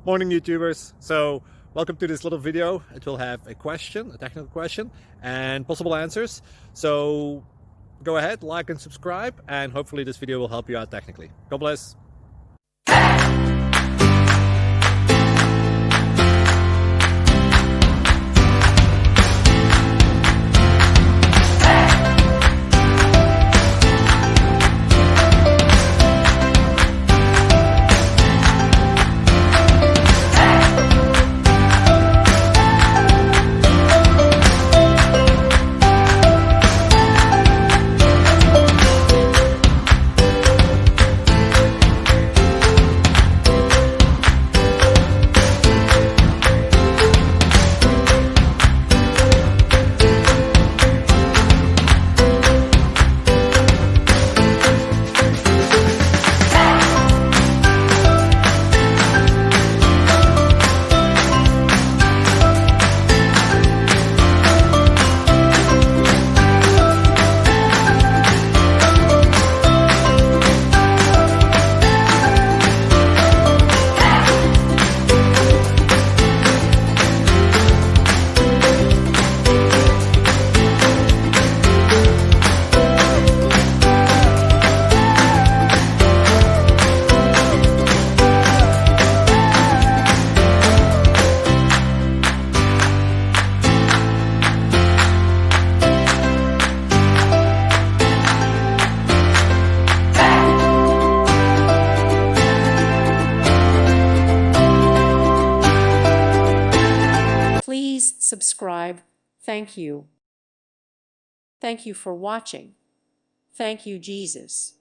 Morning YouTubers. So welcome to this little video. It will have a question, a technical question, and possible answers. So go ahead, like and subscribe, and hopefully this video will help you out technically. God bless. Please subscribe. Thank you. Thank you for watching. Thank you, Jesus.